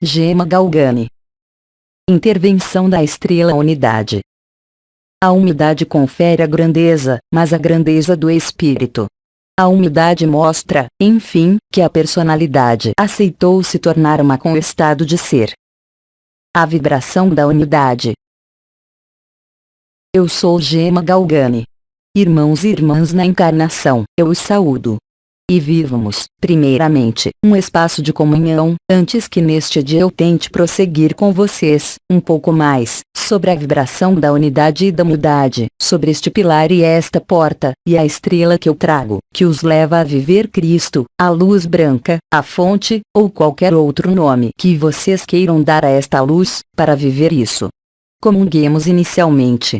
Gema Galgani. Intervenção da estrela unidade. A humildade confere a grandeza, mas a grandeza do espírito. A humildade mostra, enfim, que a personalidade aceitou se tornar uma com o estado de ser. A vibração da unidade. Eu sou Gema Galgani. Irmãos e irmãs na encarnação, eu os saúdo. E vivamos, primeiramente, um espaço de comunhão, antes que neste dia eu tente prosseguir com vocês, um pouco mais, sobre a vibração da unidade e da humildade, sobre este pilar e esta porta, e a estrela que eu trago, que os leva a viver Cristo, a luz branca, a fonte, ou qualquer outro nome que vocês queiram dar a esta luz, para viver isso. Comunguemos inicialmente.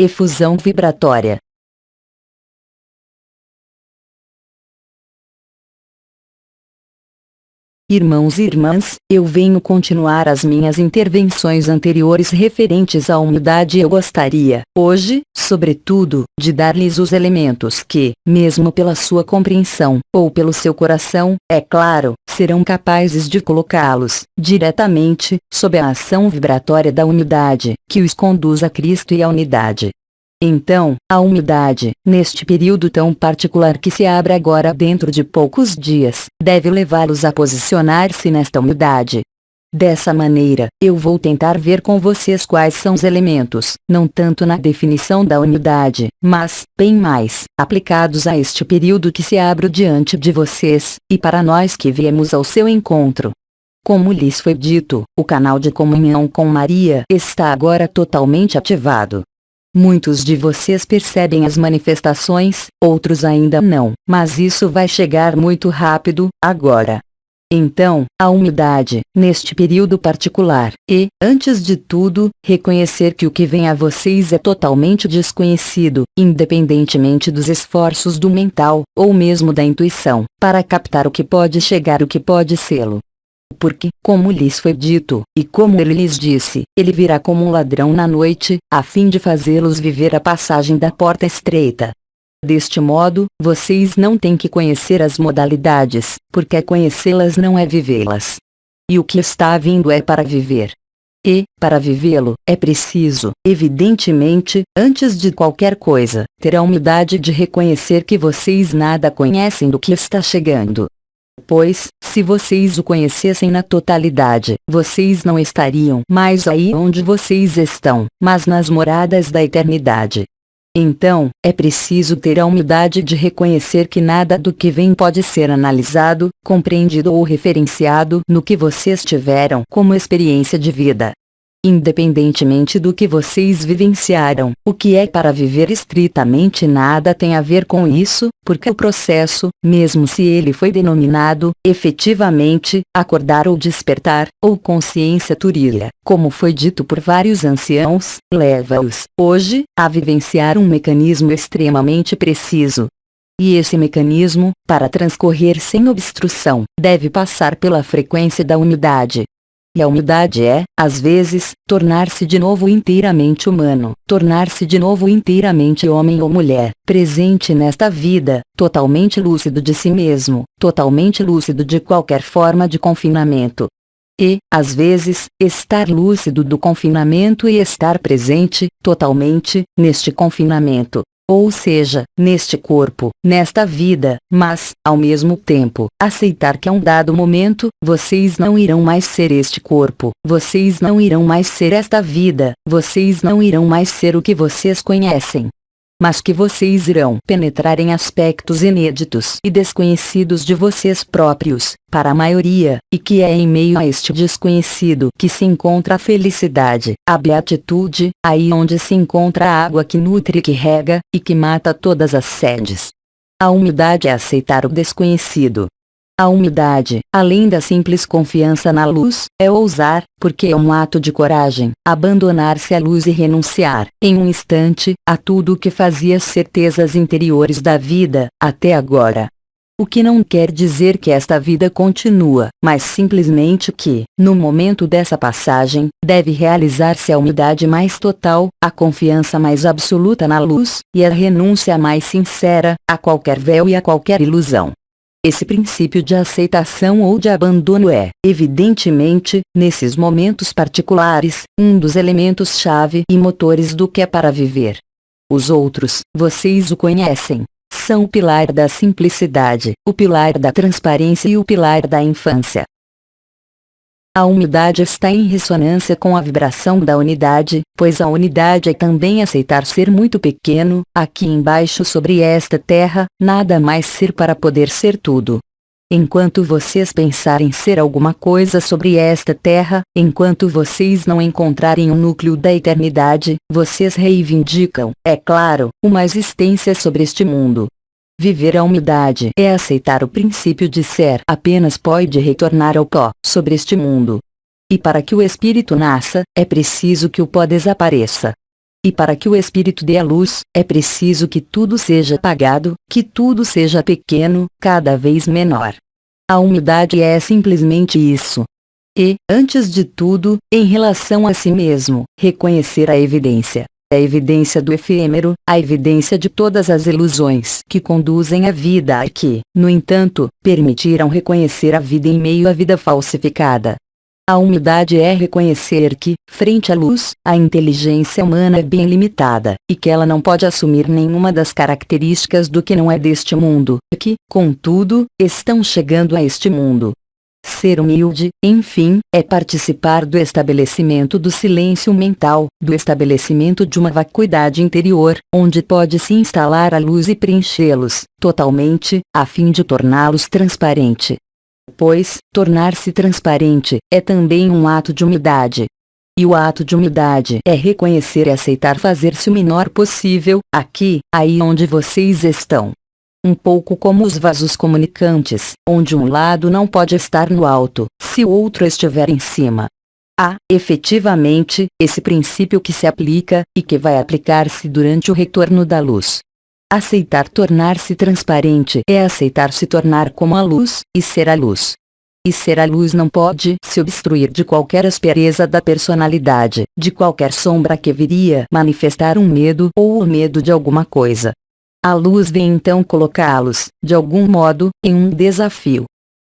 Efusão vibratória. Irmãos e irmãs, eu venho continuar as minhas intervenções anteriores referentes à humildade e eu gostaria, hoje, sobretudo, de dar-lhes os elementos que, mesmo pela sua compreensão, ou pelo seu coração, é claro, serão capazes de colocá-los, diretamente, sob a ação vibratória da humildade, que os conduz a Cristo e à unidade. Então, a humildade, neste período tão particular que se abre agora dentro de poucos dias, deve levá-los a posicionar-se nesta humildade. Dessa maneira, eu vou tentar ver com vocês quais são os elementos, não tanto na definição da humildade, mas, bem mais, aplicados a este período que se abre diante de vocês, e para nós que viemos ao seu encontro. Como lhes foi dito, o canal de comunhão com Maria está agora totalmente ativado. Muitos de vocês percebem as manifestações, outros ainda não, mas isso vai chegar muito rápido, agora. Então, a humildade, neste período particular, e, antes de tudo, reconhecer que o que vem a vocês é totalmente desconhecido, independentemente dos esforços do mental, ou mesmo da intuição, para captar o que pode chegar o que pode sê-lo. Porque, como lhes foi dito, e como ele lhes disse, ele virá como um ladrão na noite, a fim de fazê-los viver a passagem da porta estreita. Deste modo, vocês não têm que conhecer as modalidades, porque conhecê-las não é vivê-las. E o que está vindo é para viver. E, para vivê-lo, é preciso, evidentemente, antes de qualquer coisa, ter a humildade de reconhecer que vocês nada conhecem do que está chegando. Pois, se vocês o conhecessem na totalidade, vocês não estariam mais aí onde vocês estão, mas nas moradas da eternidade. Então, é preciso ter a humildade de reconhecer que nada do que vem pode ser analisado, compreendido ou referenciado no que vocês tiveram como experiência de vida. Independentemente do que vocês vivenciaram, o que é para viver estritamente nada tem a ver com isso, porque o processo, mesmo se ele foi denominado, efetivamente, acordar ou despertar, ou consciência turília, como foi dito por vários anciãos, leva-os, hoje, a vivenciar um mecanismo extremamente preciso. E esse mecanismo, para transcorrer sem obstrução, deve passar pela frequência da humildade. E a humildade é, às vezes, tornar-se de novo inteiramente humano, tornar-se de novo inteiramente homem ou mulher, presente nesta vida, totalmente lúcido de si mesmo, totalmente lúcido de qualquer forma de confinamento. E, às vezes, estar lúcido do confinamento e estar presente, totalmente, neste confinamento. Ou seja, neste corpo, nesta vida, mas, ao mesmo tempo, aceitar que a um dado momento, vocês não irão mais ser este corpo, vocês não irão mais ser esta vida, vocês não irão mais ser o que vocês conhecem. Mas que vocês irão penetrar em aspectos inéditos e desconhecidos de vocês próprios, para a maioria, e que é em meio a este desconhecido que se encontra a felicidade, a beatitude, aí onde se encontra a água que nutre e que rega, e que mata todas as sedes. A humildade é aceitar o desconhecido. A humildade, além da simples confiança na luz, é ousar, porque é um ato de coragem, abandonar-se à luz e renunciar, em um instante, a tudo o que fazia certezas interiores da vida, até agora. O que não quer dizer que esta vida continua, mas simplesmente que, no momento dessa passagem, deve realizar-se a humildade mais total, a confiança mais absoluta na luz, e a renúncia mais sincera, a qualquer véu e a qualquer ilusão. Esse princípio de aceitação ou de abandono é, evidentemente, nesses momentos particulares, um dos elementos-chave e motores do que é para viver. Os outros, vocês o conhecem. São o pilar da simplicidade, o pilar da transparência e o pilar da infância. A humildade está em ressonância com a vibração da unidade, pois a unidade é também aceitar ser muito pequeno, aqui embaixo sobre esta terra, nada mais ser para poder ser tudo. Enquanto vocês pensarem ser alguma coisa sobre esta terra, enquanto vocês não encontrarem o núcleo da eternidade, vocês reivindicam, é claro, uma existência sobre este mundo. Viver a humildade é aceitar o princípio de ser apenas pode retornar ao pó, sobre este mundo. E para que o espírito nasça, é preciso que o pó desapareça. E para que o espírito dê a luz, é preciso que tudo seja apagado, que tudo seja pequeno, cada vez menor. A humildade é simplesmente isso. E, antes de tudo, em relação a si mesmo, reconhecer a evidência. A evidência do efêmero, a evidência de todas as ilusões que conduzem a vida e que, no entanto, permitiram reconhecer a vida em meio à vida falsificada. A humildade é reconhecer que, frente à luz, a inteligência humana é bem limitada, e que ela não pode assumir nenhuma das características do que não é deste mundo, e que, contudo, estão chegando a este mundo. Ser humilde, enfim, é participar do estabelecimento do silêncio mental, do estabelecimento de uma vacuidade interior, onde pode se instalar a luz e preenchê-los, totalmente, a fim de torná-los transparente. Pois, tornar-se transparente, é também um ato de humildade. E o ato de humildade é reconhecer e aceitar fazer-se o menor possível, aqui, aí onde vocês estão. Um pouco como os vasos comunicantes, onde um lado não pode estar no alto, se o outro estiver em cima. Há, efetivamente, esse princípio que se aplica, e que vai aplicar-se durante o retorno da luz. Aceitar tornar-se transparente é aceitar se tornar como a luz, e ser a luz. E ser a luz não pode se obstruir de qualquer aspereza da personalidade, de qualquer sombra que viria manifestar um medo ou o medo de alguma coisa. A luz vem então colocá-los, de algum modo, em um desafio.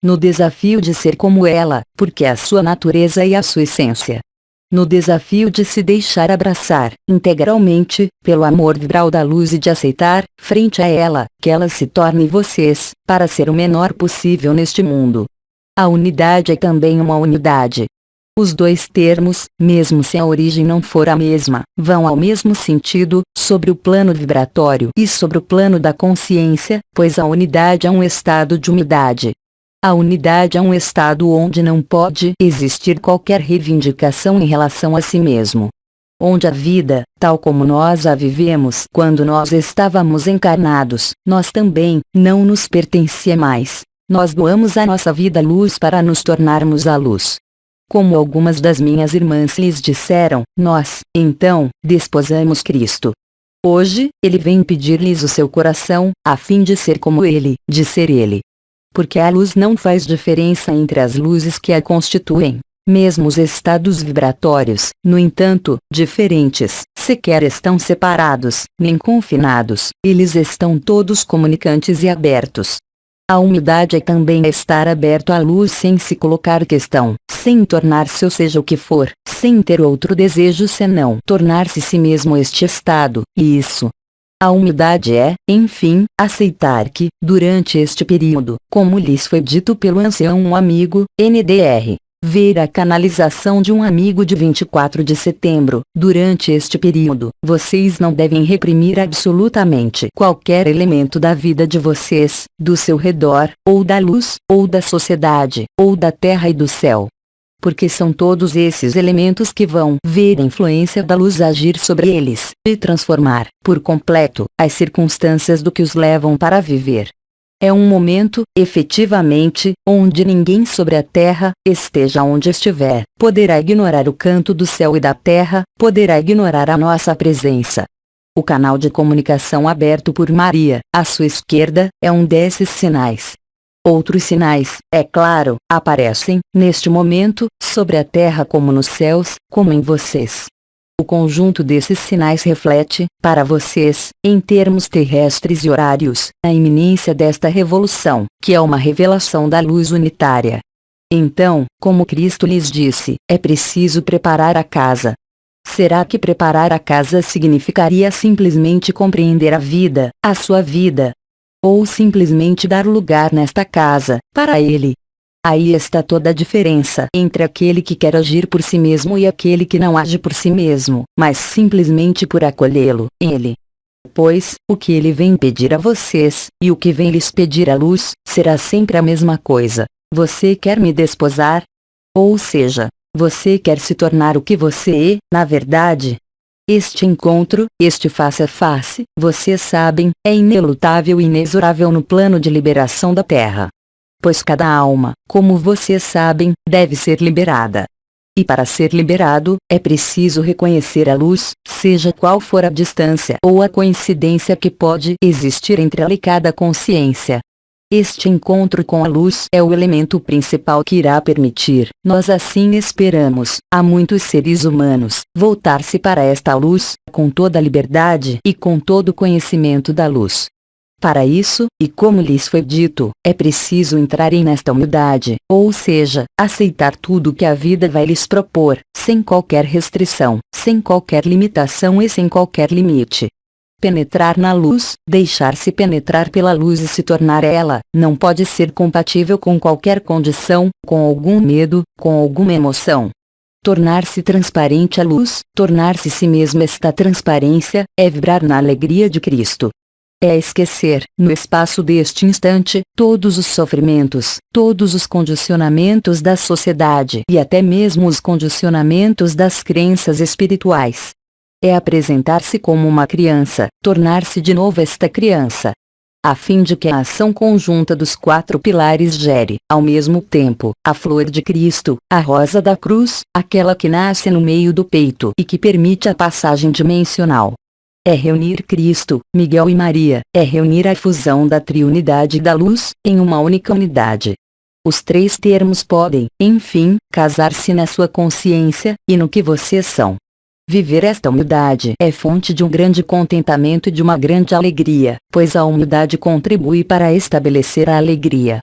No desafio de ser como ela, porque é a sua natureza e a sua essência. No desafio de se deixar abraçar, integralmente, pelo amor vibral da luz e de aceitar, frente a ela, que ela se torne vocês, para ser o menor possível neste mundo. A unidade é também uma unidade. Os dois termos, mesmo se a origem não for a mesma, vão ao mesmo sentido, sobre o plano vibratório e sobre o plano da consciência, pois a unidade é um estado de unidade. A unidade é um estado onde não pode existir qualquer reivindicação em relação a si mesmo. Onde a vida, tal como nós a vivemos quando nós estávamos encarnados, nós também, não nos pertencia mais. Nós doamos a nossa vida à luz para nos tornarmos a luz. Como algumas das minhas irmãs lhes disseram, nós, então, desposamos Cristo. Hoje, Ele vem pedir-lhes o seu coração, a fim de ser como Ele, de ser Ele. Porque a luz não faz diferença entre as luzes que a constituem. Mesmo os estados vibratórios, no entanto, diferentes, sequer estão separados, nem confinados, eles estão todos comunicantes e abertos. A humildade é também estar aberto à luz sem se colocar questão, sem tornar-se ou seja o que for, sem ter outro desejo senão tornar-se si mesmo este estado, e isso. A humildade é, enfim, aceitar que, durante este período, como lhes foi dito pelo ancião um amigo, NDR, ver a canalização de um amigo de 24 de setembro, durante este período, vocês não devem reprimir absolutamente qualquer elemento da vida de vocês, do seu redor, ou da luz, ou da sociedade, ou da terra e do céu. Porque são todos esses elementos que vão ver a influência da luz agir sobre eles, e transformar, por completo, as circunstâncias do que os levam para viver. É um momento, efetivamente, onde ninguém sobre a terra, esteja onde estiver, poderá ignorar o canto do céu e da terra, poderá ignorar a nossa presença. O canal de comunicação aberto por Maria, à sua esquerda, é um desses sinais. Outros sinais, é claro, aparecem, neste momento, sobre a terra como nos céus, como em vocês. O conjunto desses sinais reflete, para vocês, em termos terrestres e horários, a iminência desta revolução, que é uma revelação da luz unitária. Então, como Cristo lhes disse, é preciso preparar a casa. Será que preparar a casa significaria simplesmente compreender a vida, a sua vida? Ou simplesmente dar lugar nesta casa, para Ele? Aí está toda a diferença entre aquele que quer agir por si mesmo e aquele que não age por si mesmo, mas simplesmente por acolhê-lo, Ele. Pois, o que Ele vem pedir a vocês, e o que vem lhes pedir à luz, será sempre a mesma coisa. Você quer me desposar? Ou seja, você quer se tornar o que você é, na verdade? Este encontro, este face a face, vocês sabem, é inelutável e inexorável no plano de liberação da Terra. Pois cada alma, como vocês sabem, deve ser liberada. E para ser liberado, é preciso reconhecer a luz, seja qual for a distância ou a coincidência que pode existir entre ela e cada consciência. Este encontro com a luz é o elemento principal que irá permitir, nós assim esperamos, a muitos seres humanos, voltar-se para esta luz, com toda a liberdade e com todo o conhecimento da luz. Para isso, e como lhes foi dito, é preciso entrarem nesta humildade, ou seja, aceitar tudo que a vida vai lhes propor, sem qualquer restrição, sem qualquer limitação e sem qualquer limite. Penetrar na luz, deixar-se penetrar pela luz e se tornar ela, não pode ser compatível com qualquer condição, com algum medo, com alguma emoção. Tornar-se transparente à luz, tornar-se si mesmo esta transparência, é vibrar na alegria de Cristo. É esquecer, no espaço deste instante, todos os sofrimentos, todos os condicionamentos da sociedade e até mesmo os condicionamentos das crenças espirituais. É apresentar-se como uma criança, tornar-se de novo esta criança. A fim de que a ação conjunta dos 4 pilares gere, ao mesmo tempo, a flor de Cristo, a rosa da cruz, aquela que nasce no meio do peito e que permite a passagem dimensional. É reunir Cristo, Miguel e Maria, é reunir a fusão da triunidade da luz, em uma única unidade. Os 3 termos podem, enfim, casar-se na sua consciência, e no que vocês são. Viver esta humildade é fonte de um grande contentamento e de uma grande alegria, pois a humildade contribui para estabelecer a alegria.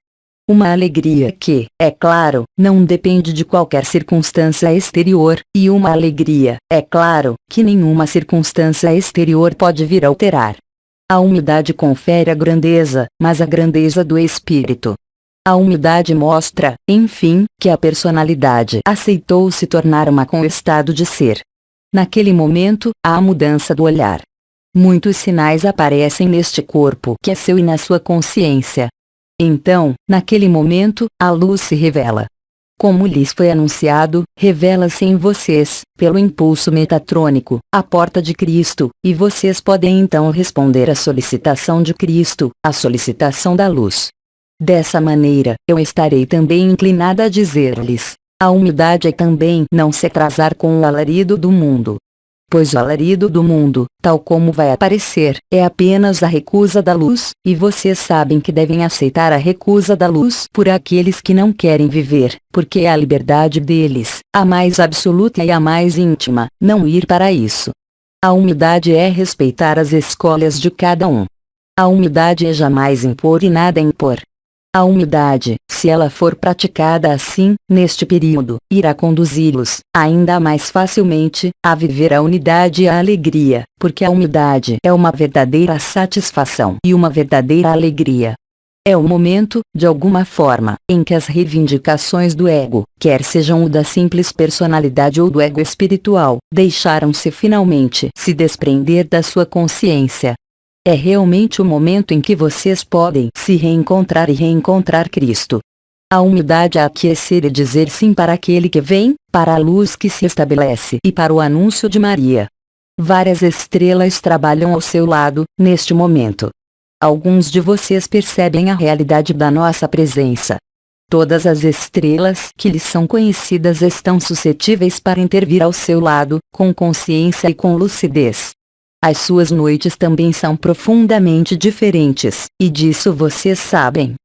Uma alegria que, é claro, não depende de qualquer circunstância exterior, e uma alegria, é claro, que nenhuma circunstância exterior pode vir a alterar. A humildade confere a grandeza, mas a grandeza do espírito. A humildade mostra, enfim, que a personalidade aceitou se tornar uma com o estado de ser. Naquele momento, há a mudança do olhar. Muitos sinais aparecem neste corpo que é seu e na sua consciência. Então, naquele momento, a luz se revela. Como lhes foi anunciado, revela-se em vocês, pelo impulso metatrônico, a porta de Cristo, e vocês podem então responder à solicitação de Cristo, à solicitação da luz. Dessa maneira, eu estarei também inclinada a dizer-lhes: a humildade é também não se atrasar com o alarido do mundo. Pois o alarido do mundo, tal como vai aparecer, é apenas a recusa da luz, e vocês sabem que devem aceitar a recusa da luz por aqueles que não querem viver, porque é a liberdade deles, a mais absoluta e a mais íntima, não ir para isso. A humildade é respeitar as escolhas de cada um. A humildade é jamais impor e nada impor. A humildade, se ela for praticada assim, neste período, irá conduzi-los, ainda mais facilmente, a viver a unidade e a alegria, porque a humildade é uma verdadeira satisfação e uma verdadeira alegria. É o momento, de alguma forma, em que as reivindicações do ego, quer sejam o da simples personalidade ou do ego espiritual, deixaram-se finalmente se desprender da sua consciência. É realmente o momento em que vocês podem se reencontrar e reencontrar Cristo. A humildade é aquecer e dizer sim para aquele que vem, para a luz que se estabelece e para o anúncio de Maria. Várias estrelas trabalham ao seu lado, neste momento. Alguns de vocês percebem a realidade da nossa presença. Todas as estrelas que lhes são conhecidas estão suscetíveis para intervir ao seu lado, com consciência e com lucidez. As suas noites também são profundamente diferentes, e disso vocês sabem.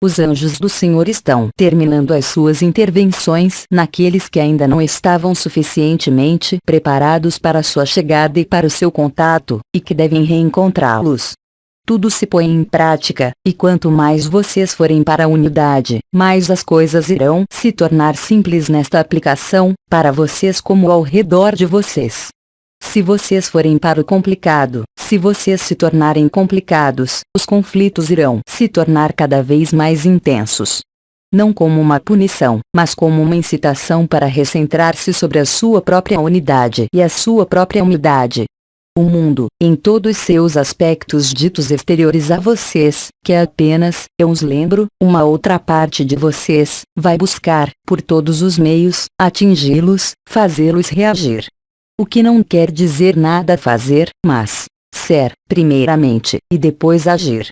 Os anjos do Senhor estão terminando as suas intervenções naqueles que ainda não estavam suficientemente preparados para a sua chegada e para o seu contato, e que devem reencontrá-los. Tudo se põe em prática, e quanto mais vocês forem para a unidade, mais as coisas irão se tornar simples nesta aplicação, para vocês como ao redor de vocês. Se vocês forem para o complicado, se vocês se tornarem complicados, os conflitos irão se tornar cada vez mais intensos. Não como uma punição, mas como uma incitação para recentrar-se sobre a sua própria unidade e a sua própria humildade. O mundo, em todos seus aspectos ditos exteriores a vocês, que é apenas, eu os lembro, uma outra parte de vocês, vai buscar, por todos os meios, atingi-los, fazê-los reagir. O que não quer dizer nada fazer, mas ser, primeiramente, e depois agir.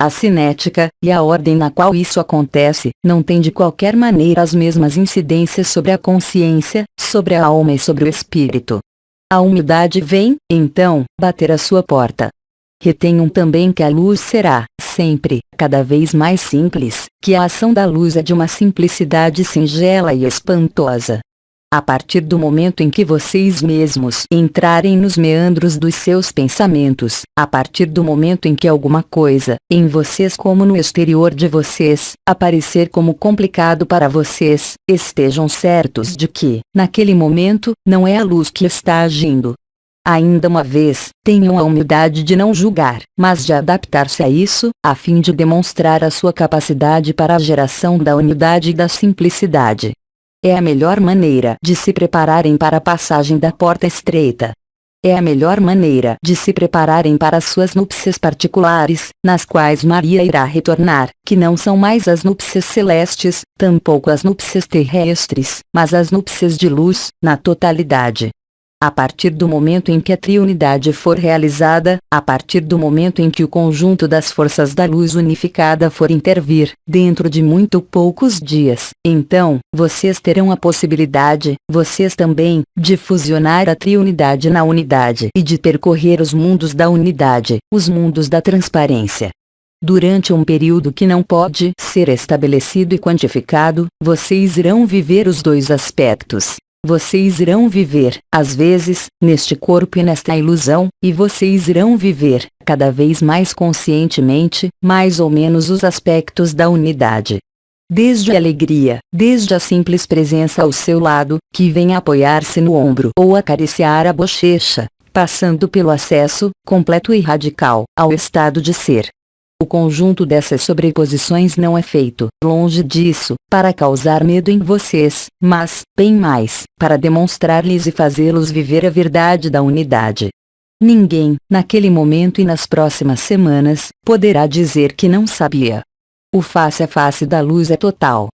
A cinética, e a ordem na qual isso acontece, não tem de qualquer maneira as mesmas incidências sobre a consciência, sobre a alma e sobre o espírito. A humildade vem, então, bater à sua porta. Retenham também que a luz será, sempre, cada vez mais simples, que a ação da luz é de uma simplicidade singela e espantosa. A partir do momento em que vocês mesmos entrarem nos meandros dos seus pensamentos, a partir do momento em que alguma coisa, em vocês como no exterior de vocês, aparecer como complicado para vocês, estejam certos de que, naquele momento, não é a luz que está agindo. Ainda uma vez, tenham a humildade de não julgar, mas de adaptar-se a isso, a fim de demonstrar a sua capacidade para a geração da unidade e da simplicidade. É a melhor maneira de se prepararem para a passagem da porta estreita. É a melhor maneira de se prepararem para as suas núpcias particulares, nas quais Maria irá retornar, que não são mais as núpcias celestes, tampouco as núpcias terrestres, mas as núpcias de luz, na totalidade. A partir do momento em que a triunidade for realizada, a partir do momento em que o conjunto das forças da luz unificada for intervir, dentro de muito poucos dias, então, vocês terão a possibilidade, vocês também, de fusionar a triunidade na unidade e de percorrer os mundos da unidade, os mundos da transparência. Durante um período que não pode ser estabelecido e quantificado, vocês irão viver os dois aspectos. Vocês irão viver, às vezes, neste corpo e nesta ilusão, e vocês irão viver, cada vez mais conscientemente, mais ou menos os aspectos da unidade. Desde a alegria, desde a simples presença ao seu lado, que vem apoiar-se no ombro ou acariciar a bochecha, passando pelo acesso, completo e radical, ao estado de ser. O conjunto dessas sobreposições não é feito, longe disso, para causar medo em vocês, mas, bem mais, para demonstrar-lhes e fazê-los viver a verdade da unidade. Ninguém, naquele momento e nas próximas semanas, poderá dizer que não sabia. O face a face da luz é total.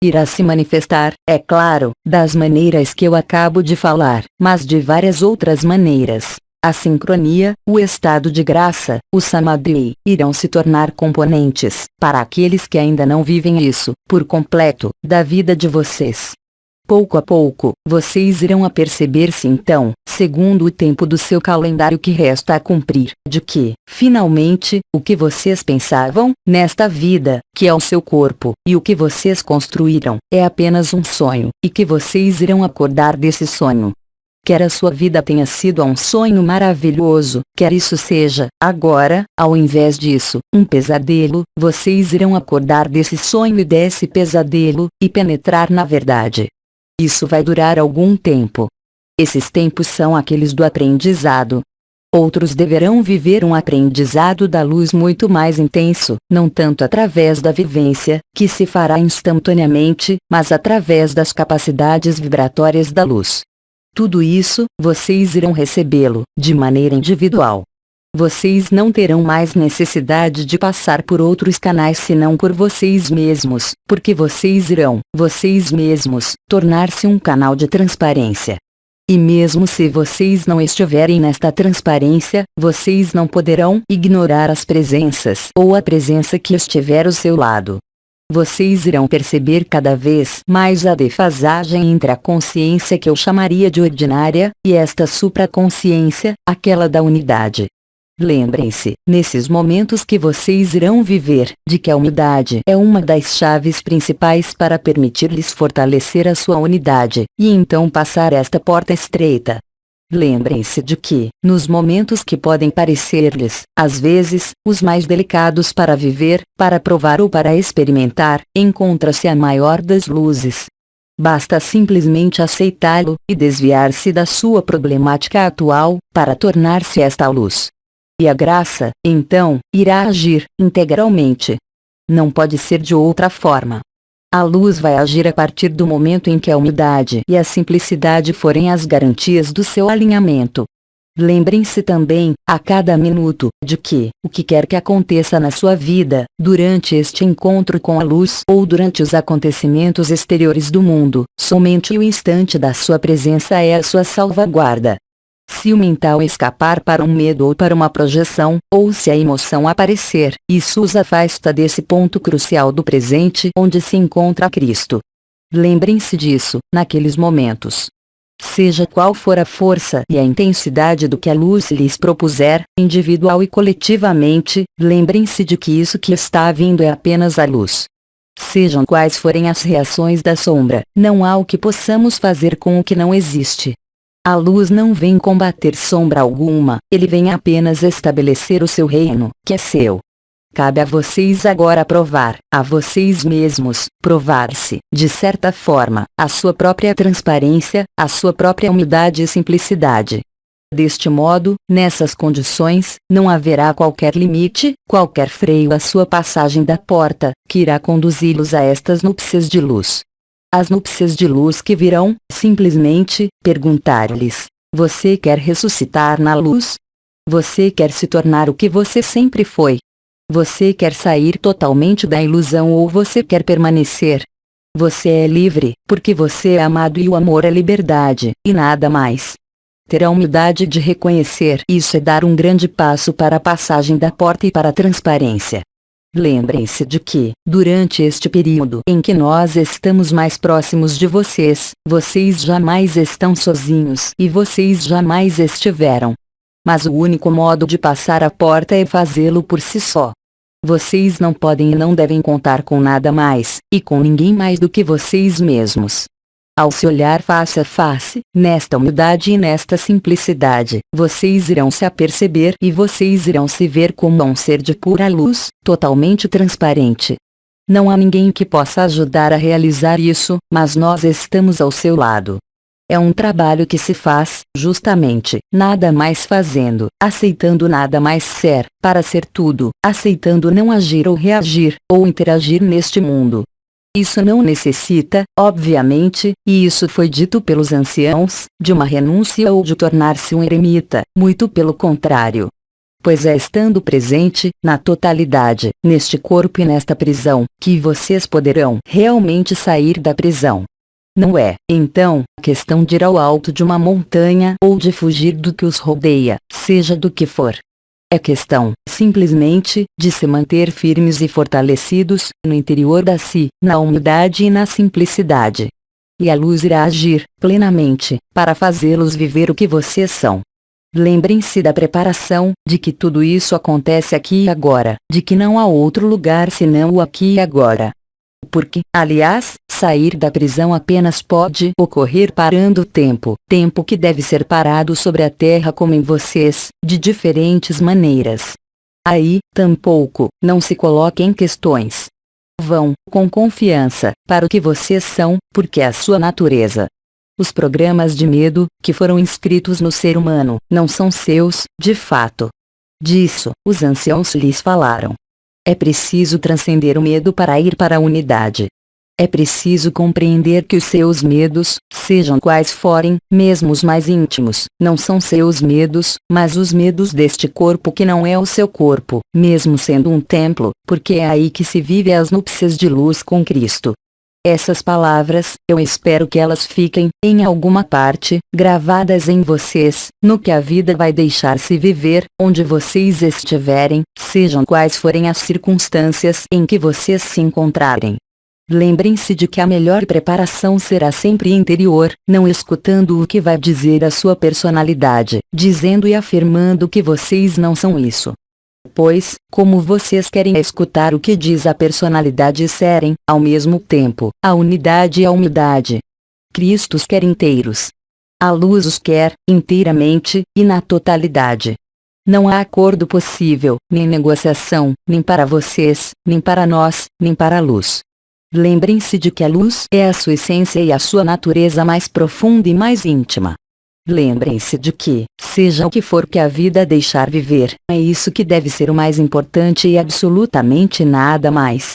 Irá se manifestar, é claro, das maneiras que eu acabo de falar, mas de várias outras maneiras. A sincronia, o estado de graça, o samadhi, irão se tornar componentes, para aqueles que ainda não vivem isso, por completo, da vida de vocês. Pouco a pouco, vocês irão aperceber-se então, segundo o tempo do seu calendário que resta a cumprir, de que, finalmente, o que vocês pensavam, nesta vida, que é o seu corpo, e o que vocês construíram, é apenas um sonho, e que vocês irão acordar desse sonho. Quer a sua vida tenha sido um sonho maravilhoso, quer isso seja, agora, ao invés disso, um pesadelo, vocês irão acordar desse sonho e desse pesadelo, e penetrar na verdade. Isso vai durar algum tempo. Esses tempos são aqueles do aprendizado. Outros deverão viver um aprendizado da luz muito mais intenso, não tanto através da vivência, que se fará instantaneamente, mas através das capacidades vibratórias da luz. Tudo isso, vocês irão recebê-lo, de maneira individual. Vocês não terão mais necessidade de passar por outros canais senão por vocês mesmos, porque vocês irão, vocês mesmos, tornar-se um canal de transparência. E mesmo se vocês não estiverem nesta transparência, vocês não poderão ignorar as presenças ou a presença que estiver ao seu lado. Vocês irão perceber cada vez mais a defasagem entre a consciência que eu chamaria de ordinária, e esta supraconsciência, aquela da unidade. Lembrem-se, nesses momentos que vocês irão viver, de que a humildade é uma das chaves principais para permitir-lhes fortalecer a sua unidade, e então passar esta porta estreita. Lembrem-se de que, nos momentos que podem parecer-lhes, às vezes, os mais delicados para viver, para provar ou para experimentar, encontra-se a maior das luzes. Basta simplesmente aceitá-lo, e desviar-se da sua problemática atual, para tornar-se esta a luz. E a graça, então, irá agir, integralmente. Não pode ser de outra forma. A luz vai agir a partir do momento em que a humildade e a simplicidade forem as garantias do seu alinhamento. Lembrem-se também, a cada minuto, de que, o que quer que aconteça na sua vida, durante este encontro com a luz ou durante os acontecimentos exteriores do mundo, somente o instante da sua presença é a sua salvaguarda. Se o mental escapar para um medo ou para uma projeção, ou se a emoção aparecer, isso os afasta desse ponto crucial do presente onde se encontra Cristo. Lembrem-se disso, naqueles momentos. Seja qual for a força e a intensidade do que a luz lhes propuser, individual e coletivamente, lembrem-se de que isso que está vindo é apenas a luz. Sejam quais forem as reações da sombra, não há o que possamos fazer com o que não existe. A luz não vem combater sombra alguma, ele vem apenas estabelecer o seu reino, que é seu. Cabe a vocês agora provar, a vocês mesmos, provar-se, de certa forma, a sua própria transparência, a sua própria humildade e simplicidade. Deste modo, nessas condições, não haverá qualquer limite, qualquer freio à sua passagem da porta, que irá conduzi-los a estas núpcias de luz. As núpcias de luz que virão, simplesmente, perguntar-lhes: você quer ressuscitar na luz? Você quer se tornar o que você sempre foi? Você quer sair totalmente da ilusão ou você quer permanecer? Você é livre, porque você é amado e o amor é liberdade, e nada mais. Ter a humildade de reconhecer isso é dar um grande passo para a passagem da porta e para a transparência. Lembrem-se de que, durante este período em que nós estamos mais próximos de vocês, vocês jamais estão sozinhos e vocês jamais estiveram. Mas o único modo de passar a porta é fazê-lo por si só. Vocês não podem e não devem contar com nada mais, e com ninguém mais do que vocês mesmos. Ao se olhar face a face, nesta humildade e nesta simplicidade, vocês irão se aperceber e vocês irão se ver como um ser de pura luz, totalmente transparente. Não há ninguém que possa ajudar a realizar isso, mas nós estamos ao seu lado. É um trabalho que se faz, justamente, nada mais fazendo, aceitando nada mais ser, para ser tudo, aceitando não agir ou reagir, ou interagir neste mundo. Isso não necessita, obviamente, e isso foi dito pelos anciãos, de uma renúncia ou de tornar-se um eremita, muito pelo contrário. Pois é estando presente, na totalidade, neste corpo e nesta prisão, que vocês poderão realmente sair da prisão. Não é, então, questão de ir ao alto de uma montanha ou de fugir do que os rodeia, seja do que for. É questão, simplesmente, de se manter firmes e fortalecidos, no interior da si, na humildade e na simplicidade. E a luz irá agir, plenamente, para fazê-los viver o que vocês são. Lembrem-se da preparação, de que tudo isso acontece aqui e agora, de que não há outro lugar senão o aqui e agora. Porque, aliás, sair da prisão apenas pode ocorrer parando o tempo, tempo que deve ser parado sobre a terra como em vocês, de diferentes maneiras. Aí, tampouco, não se coloquem questões. Vão, com confiança, para o que vocês são, porque é a sua natureza. Os programas de medo, que foram inscritos no ser humano, não são seus, de fato. Disso, os anciãos lhes falaram. É preciso transcender o medo para ir para a unidade. É preciso compreender que os seus medos, sejam quais forem, mesmo os mais íntimos, não são seus medos, mas os medos deste corpo que não é o seu corpo, mesmo sendo um templo, porque é aí que se vive as núpcias de luz com Cristo. Essas palavras, eu espero que elas fiquem, em alguma parte, gravadas em vocês, no que a vida vai deixar-se viver, onde vocês estiverem, sejam quais forem as circunstâncias em que vocês se encontrarem. Lembrem-se de que a melhor preparação será sempre interior, não escutando o que vai dizer a sua personalidade, dizendo e afirmando que vocês não são isso. Pois, como vocês querem escutar o que diz a personalidade e serem, ao mesmo tempo, a unidade e a humildade. Cristo os quer inteiros. A luz os quer, inteiramente, e na totalidade. Não há acordo possível, nem negociação, nem para vocês, nem para nós, nem para a luz. Lembrem-se de que a luz é a sua essência e a sua natureza mais profunda e mais íntima. Lembrem-se de que, seja o que for que a vida deixar viver, é isso que deve ser o mais importante e absolutamente nada mais.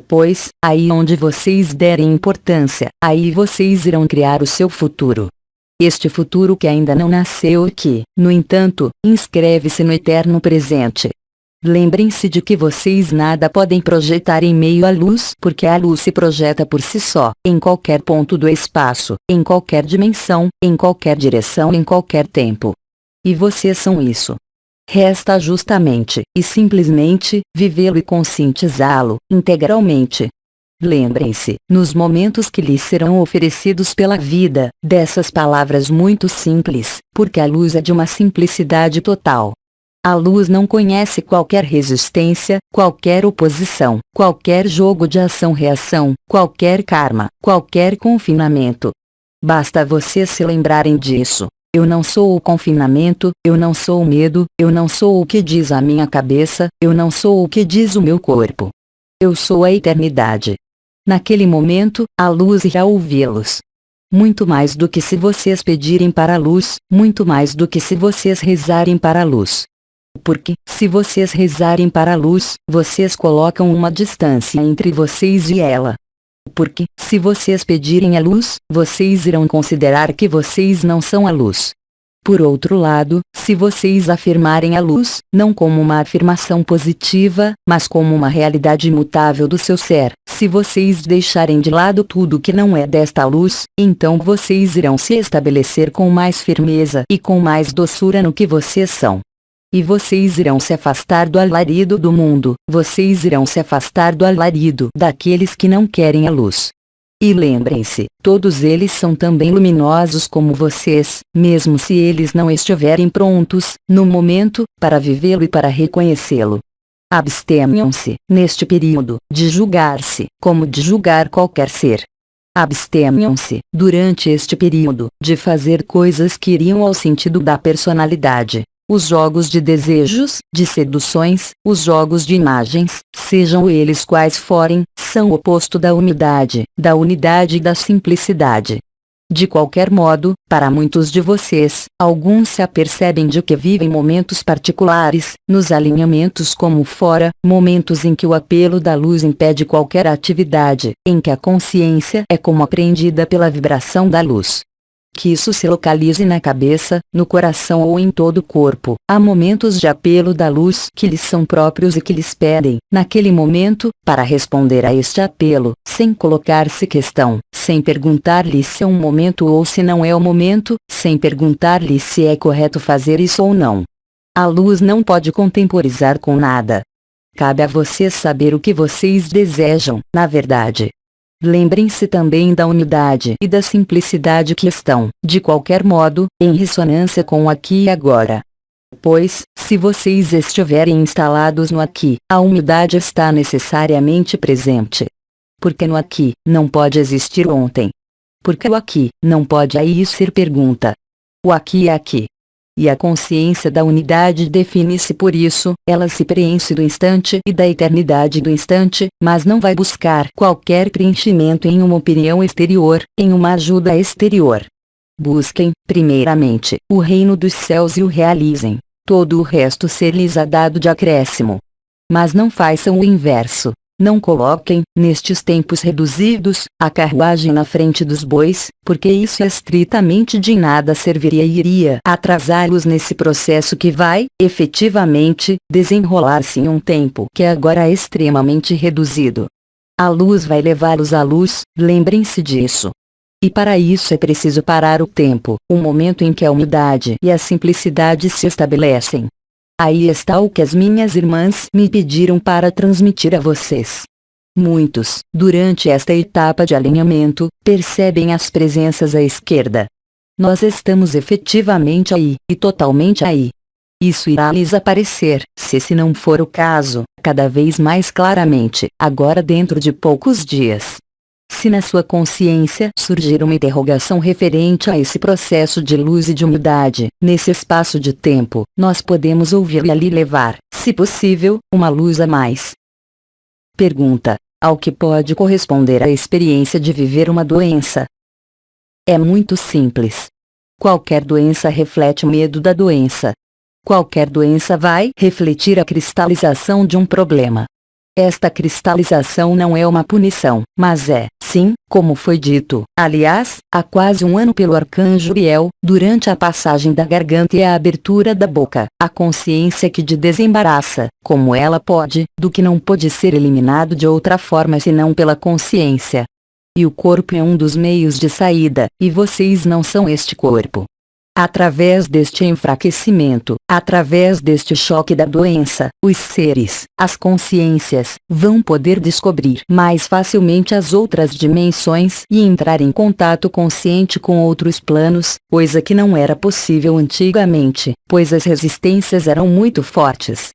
Pois, aí onde vocês derem importância, aí vocês irão criar o seu futuro. Este futuro que ainda não nasceu e que, no entanto, inscreve-se no eterno presente. Lembrem-se de que vocês nada podem projetar em meio à luz, porque a luz se projeta por si só, em qualquer ponto do espaço, em qualquer dimensão, em qualquer direção, em qualquer tempo. E vocês são isso. Resta justamente, e simplesmente, vivê-lo e conscientizá-lo, integralmente. Lembrem-se, nos momentos que lhes serão oferecidos pela vida, dessas palavras muito simples, porque a luz é de uma simplicidade total. A luz não conhece qualquer resistência, qualquer oposição, qualquer jogo de ação-reação, qualquer karma, qualquer confinamento. Basta vocês se lembrarem disso. Eu não sou o confinamento, eu não sou o medo, eu não sou o que diz a minha cabeça, eu não sou o que diz o meu corpo. Eu sou a eternidade. Naquele momento, a luz irá ouvi-los. Muito mais do que se vocês pedirem para a luz, muito mais do que se vocês rezarem para a luz. Porque, se vocês rezarem para a luz, vocês colocam uma distância entre vocês e ela. Porque, se vocês pedirem a luz, vocês irão considerar que vocês não são a luz. Por outro lado, se vocês afirmarem a luz, não como uma afirmação positiva, mas como uma realidade imutável do seu ser, se vocês deixarem de lado tudo que não é desta luz, então vocês irão se estabelecer com mais firmeza e com mais doçura no que vocês são. E vocês irão se afastar do alarido do mundo, vocês irão se afastar do alarido daqueles que não querem a luz. E lembrem-se, todos eles são também luminosos como vocês, mesmo se eles não estiverem prontos, no momento, para vivê-lo e para reconhecê-lo. Abstenham-se, neste período, de julgar-se, como de julgar qualquer ser. Abstenham-se, durante este período, de fazer coisas que iriam ao sentido da personalidade. Os jogos de desejos, de seduções, os jogos de imagens, sejam eles quais forem, são o oposto da humildade, da unidade e da simplicidade. De qualquer modo, para muitos de vocês, alguns se apercebem de que vivem momentos particulares, nos alinhamentos como fora, momentos em que o apelo da luz impede qualquer atividade, em que a consciência é como apreendida pela vibração da luz. Que isso se localize na cabeça, no coração ou em todo o corpo. Há momentos de apelo da luz que lhes são próprios e que lhes pedem, naquele momento, para responder a este apelo, sem colocar-se questão, sem perguntar-lhe se é um momento ou se não é o momento, sem perguntar-lhe se é correto fazer isso ou não. A luz não pode contemporizar com nada. Cabe a vocês saber o que vocês desejam, na verdade. Lembrem-se também da unidade e da simplicidade que estão, de qualquer modo, em ressonância com o aqui e agora. Pois, se vocês estiverem instalados no aqui, a humildade está necessariamente presente. Porque no aqui, não pode existir ontem. Porque o aqui, não pode aí ser pergunta. O aqui é aqui. E a consciência da unidade define-se por isso, ela se preenche do instante e da eternidade do instante, mas não vai buscar qualquer preenchimento em uma opinião exterior, em uma ajuda exterior. Busquem, primeiramente, o reino dos céus e o realizem. Todo o resto ser-lhes-á dado de acréscimo. Mas não façam o inverso. Não coloquem, nestes tempos reduzidos, a carruagem na frente dos bois, porque isso estritamente de nada serviria e iria atrasá-los nesse processo que vai, efetivamente, desenrolar-se em um tempo que agora é extremamente reduzido. A luz vai levá-los à luz, lembrem-se disso. E para isso é preciso parar o tempo, o momento em que a humildade e a simplicidade se estabelecem. Aí está o que as minhas irmãs me pediram para transmitir a vocês. Muitos, durante esta etapa de alinhamento, percebem as presenças à esquerda. Nós estamos efetivamente aí, e totalmente aí. Isso irá lhes aparecer, se não for o caso, cada vez mais claramente, agora dentro de poucos dias. Se na sua consciência surgir uma interrogação referente a esse processo de luz e de humildade, nesse espaço de tempo, nós podemos ouvir e ali levar, se possível, uma luz a mais. Pergunta: ao que pode corresponder a experiência de viver uma doença? É muito simples. Qualquer doença reflete o medo da doença. Qualquer doença vai refletir a cristalização de um problema. Esta cristalização não é uma punição, mas é, sim, como foi dito, aliás, há quase um ano pelo arcanjo Uriel, durante a passagem da garganta e a abertura da boca, a consciência que te desembaraça, como ela pode, do que não pode ser eliminado de outra forma senão pela consciência. E o corpo é um dos meios de saída, e vocês não são este corpo. Através deste enfraquecimento, através deste choque da doença, os seres, as consciências, vão poder descobrir mais facilmente as outras dimensões e entrar em contato consciente com outros planos, coisa que não era possível antigamente, pois as resistências eram muito fortes.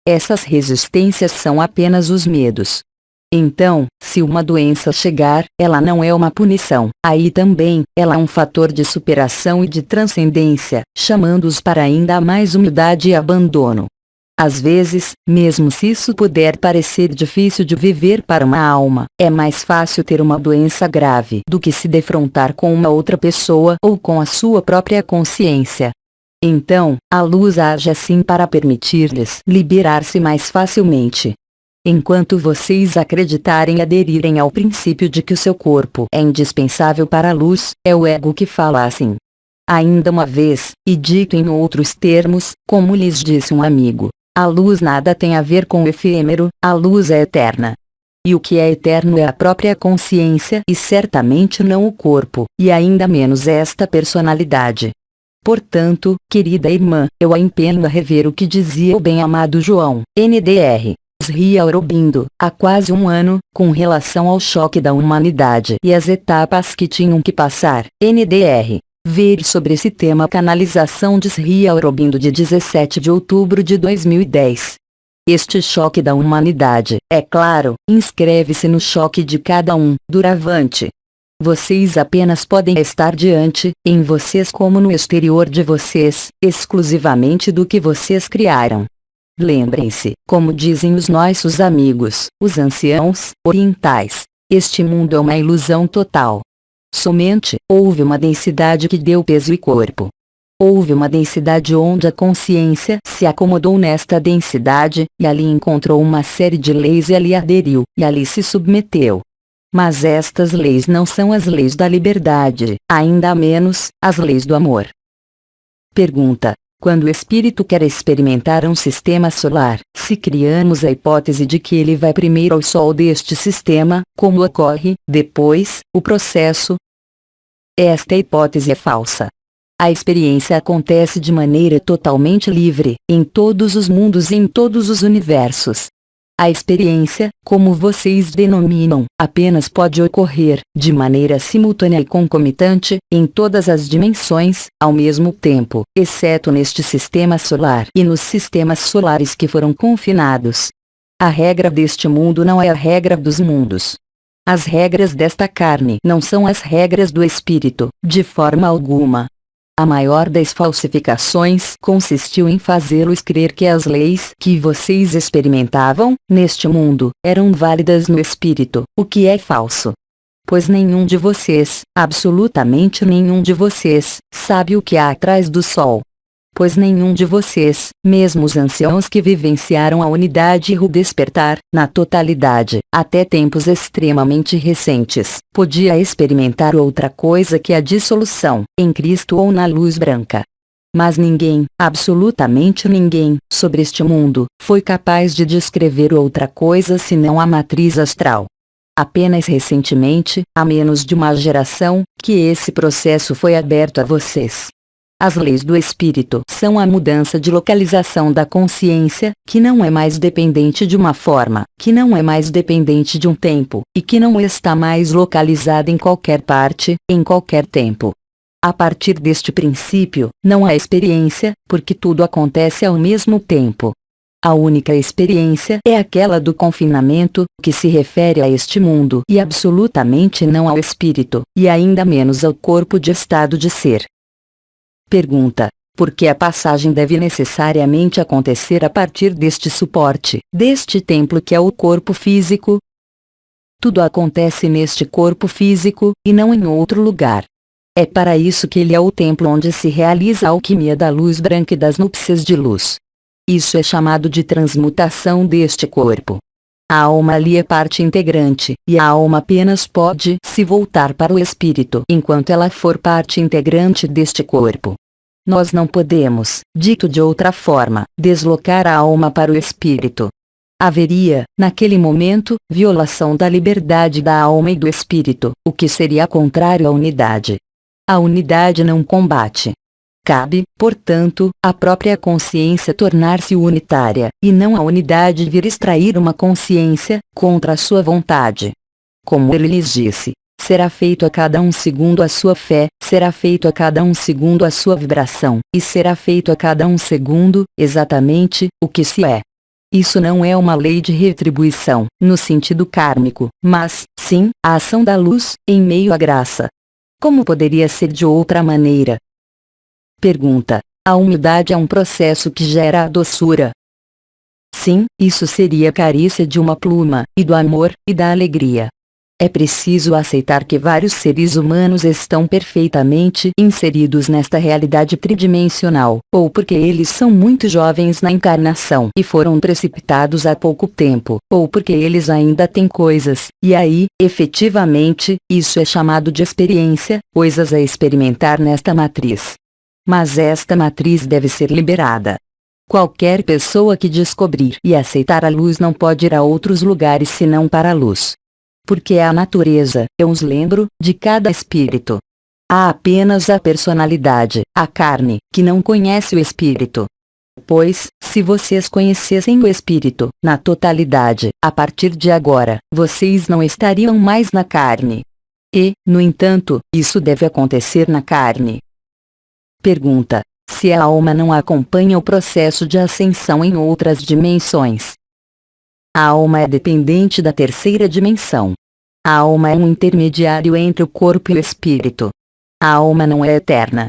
Essas resistências são apenas os medos. Então, se uma doença chegar, ela não é uma punição, aí também, ela é um fator de superação e de transcendência, chamando-os para ainda mais humildade e abandono. Às vezes, mesmo se isso puder parecer difícil de viver para uma alma, é mais fácil ter uma doença grave do que se defrontar com uma outra pessoa ou com a sua própria consciência. Então, a luz age assim para permitir-lhes liberar-se mais facilmente. Enquanto vocês acreditarem e aderirem ao princípio de que o seu corpo é indispensável para a luz, é o ego que fala assim. Ainda uma vez, e dito em outros termos, como lhes disse um amigo, a luz nada tem a ver com o efêmero, a luz é eterna. E o que é eterno é a própria consciência e certamente não o corpo, e ainda menos esta personalidade. Portanto, querida irmã, eu a empenho a rever o que dizia o bem-amado João, N.Dr. Sri Aurobindo, há quase um ano, com relação ao choque da humanidade e as etapas que tinham que passar, N.Dr. Ver sobre esse tema a canalização de Sri Aurobindo de 17 de outubro de 2010. Este choque da humanidade, é claro, inscreve-se no choque de cada um, duravante. Vocês apenas podem estar diante, em vocês como no exterior de vocês, exclusivamente do que vocês criaram. Lembrem-se, como dizem os nossos amigos, os anciãos orientais, este mundo é uma ilusão total. Somente, houve uma densidade que deu peso e corpo. Houve uma densidade onde a consciência se acomodou nesta densidade, e ali encontrou uma série de leis e ali aderiu, e ali se submeteu. Mas estas leis não são as leis da liberdade, ainda menos, as leis do amor. Pergunta: quando o espírito quer experimentar um sistema solar, se criamos a hipótese de que ele vai primeiro ao Sol deste sistema, como ocorre, depois, o processo? Esta hipótese é falsa. A experiência acontece de maneira totalmente livre, em todos os mundos e em todos os universos. A experiência, como vocês denominam, apenas pode ocorrer, de maneira simultânea e concomitante, em todas as dimensões, ao mesmo tempo, exceto neste sistema solar e nos sistemas solares que foram confinados. A regra deste mundo não é a regra dos mundos. As regras desta carne não são as regras do espírito, de forma alguma. A maior das falsificações consistiu em fazê-los crer que as leis que vocês experimentavam, neste mundo, eram válidas no espírito, o que é falso. Pois nenhum de vocês, absolutamente nenhum de vocês, sabe o que há atrás do Sol. Pois nenhum de vocês, mesmo os anciãos que vivenciaram a unidade e o despertar, na totalidade, até tempos extremamente recentes, podia experimentar outra coisa que a dissolução, em Cristo ou na luz branca. Mas ninguém, absolutamente ninguém, sobre este mundo, foi capaz de descrever outra coisa senão a matriz astral. Apenas recentemente, há menos de uma geração, que esse processo foi aberto a vocês. As leis do espírito são a mudança de localização da consciência, que não é mais dependente de uma forma, que não é mais dependente de um tempo, e que não está mais localizada em qualquer parte, em qualquer tempo. A partir deste princípio, não há experiência, porque tudo acontece ao mesmo tempo. A única experiência é aquela do confinamento, que se refere a este mundo e absolutamente não ao espírito, e ainda menos ao corpo de estado de ser. Pergunta: por que a passagem deve necessariamente acontecer a partir deste suporte, deste templo que é o corpo físico? Tudo acontece neste corpo físico, e não em outro lugar. É para isso que ele é o templo onde se realiza a alquimia da luz branca e das núpcias de luz. Isso é chamado de transmutação deste corpo. A alma ali é parte integrante, e a alma apenas pode se voltar para o espírito enquanto ela for parte integrante deste corpo. Nós não podemos, dito de outra forma, deslocar a alma para o espírito. Haveria, naquele momento, violação da liberdade da alma e do espírito, o que seria contrário à unidade. A unidade não combate. Cabe, portanto, à própria consciência tornar-se unitária, e não a unidade vir extrair uma consciência, contra a sua vontade. Como ele lhes disse, será feito a cada um segundo a sua fé, será feito a cada um segundo a sua vibração, e será feito a cada um segundo, exatamente, o que se é. Isso não é uma lei de retribuição, no sentido kármico, mas, sim, a ação da luz, em meio à graça. Como poderia ser de outra maneira? Pergunta: a humildade é um processo que gera a doçura? Sim, isso seria a carícia de uma pluma, e do amor, e da alegria. É preciso aceitar que vários seres humanos estão perfeitamente inseridos nesta realidade tridimensional, ou porque eles são muito jovens na encarnação e foram precipitados há pouco tempo, ou porque eles ainda têm coisas, e aí, efetivamente, isso é chamado de experiência, coisas a experimentar nesta matriz. Mas esta matriz deve ser liberada. Qualquer pessoa que descobrir e aceitar a luz não pode ir a outros lugares senão para a luz. Porque é a natureza, eu os lembro, de cada espírito. Há apenas a personalidade, a carne, que não conhece o espírito. Pois, se vocês conhecessem o espírito, na totalidade, a partir de agora, vocês não estariam mais na carne. E, no entanto, isso deve acontecer na carne. Pergunta: se a alma não acompanha o processo de ascensão em outras dimensões? A alma é dependente da terceira dimensão. A alma é um intermediário entre o corpo e o espírito. A alma não é eterna.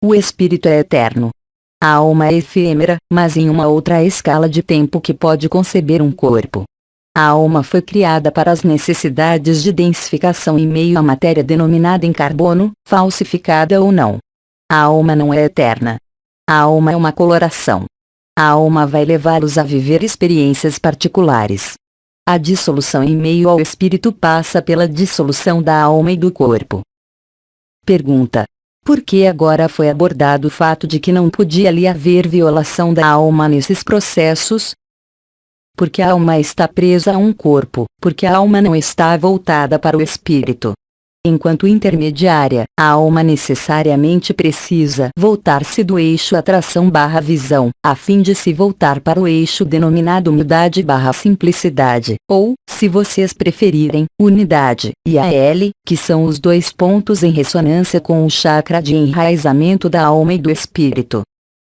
O espírito é eterno. A alma é efêmera, mas em uma outra escala de tempo que pode conceber um corpo. A alma foi criada para as necessidades de densificação em meio à matéria denominada em carbono, falsificada ou não. A alma não é eterna. A alma é uma coloração. A alma vai levá-los a viver experiências particulares. A dissolução em meio ao espírito passa pela dissolução da alma e do corpo. Pergunta: por que agora foi abordado o fato de que não podia ali haver violação da alma nesses processos? Porque a alma está presa a um corpo, porque a alma não está voltada para o espírito. Enquanto intermediária, a alma necessariamente precisa voltar-se do eixo atração/visão, a fim de se voltar para o eixo denominado humildade/simplicidade, ou, se vocês preferirem, unidade, e a L, que são os dois pontos em ressonância com o chakra de enraizamento da alma e do espírito.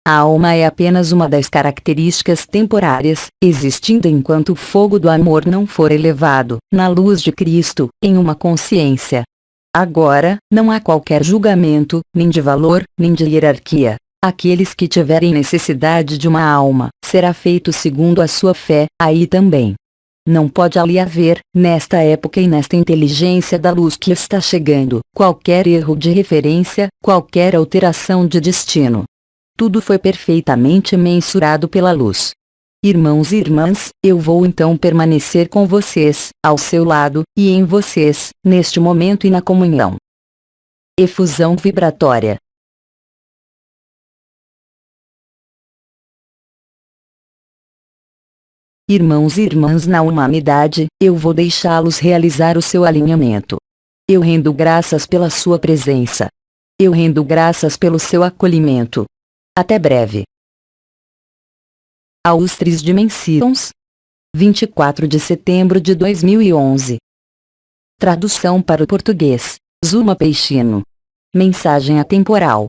A alma é apenas uma das características temporárias, existindo enquanto o fogo do amor não for elevado, na luz de Cristo, em uma consciência. Agora, não há qualquer julgamento, nem de valor, nem de hierarquia. Aqueles que tiverem necessidade de uma alma, será feito segundo a sua fé, aí também. Não pode ali haver, nesta época e nesta inteligência da luz que está chegando, qualquer erro de referência, qualquer alteração de destino. Tudo foi perfeitamente mensurado pela luz. Irmãos e irmãs, eu vou então permanecer com vocês, ao seu lado, e em vocês, neste momento e na comunhão. Efusão vibratória. Irmãos e irmãs na humanidade, eu vou deixá-los realizar o seu alinhamento. Eu rendo graças pela sua presença. Eu rendo graças pelo seu acolhimento. Até breve. Austris Dimensões. 24 de setembro de 2011. Tradução para o português: Zuma Peixino. Mensagem atemporal.